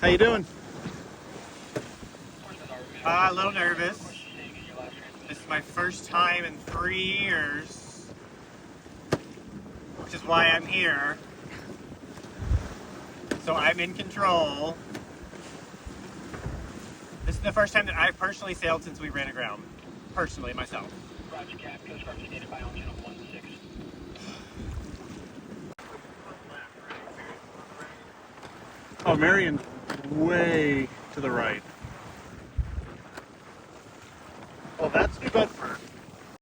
How you doing? A little nervous. This is my first time in 3 years, which is why I'm here. So I'm in control. This is the first time that I've personally sailed since we ran aground. Personally, myself. Roger, Cap. Coast Guard needed by on channel 16. Oh, Marion's way to the right. Well, that's New Bedford.